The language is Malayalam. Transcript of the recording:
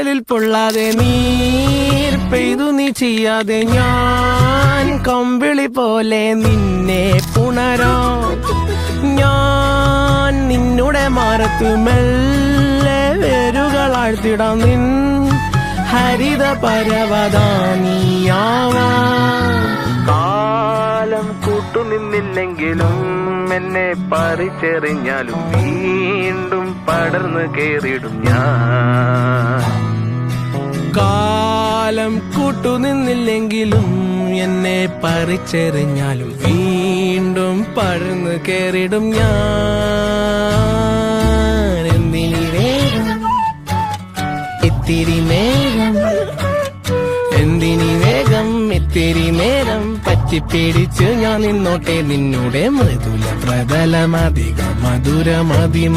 കടലിൽ പൊള്ളാതെ നീർ പെയ്തു നീ ചെയ്യാതെ ഞാൻ കമ്പിളി പോലെ നിന്നെ പുണരോ ഞാൻ നിന്നുടെ മാറത്തു മെല്ലെ വേരുകളാഴ്ത്തിടാം നിൻ ഹരിത പരവതാനിയാവാ കാലം കൂട്ടുനിന്നില്ലെങ്കിലും എന്നെ പറിച്ചെറിഞ്ഞാലും വീണ്ടും പടർന്നു കേറിടും ഞാൻ കാലം കൂട്ടുനിന്നില്ലെങ്കിലും എന്നെ പറിച്ചെറിഞ്ഞാലും വീണ്ടും പടർന്നു കേറിടും ഞാൻ എന്തിനി വേഗം ഇത്തിരി നേരം എന്തിനി വേഗം ഇത്തിരി നേരം പറ്റിപ്പിടിച്ച് ഞാൻ നിന്നോട്ടെ നിന്നുടെ മൃദുല പ്രതലമധിക മധുരമതിമനോഹരം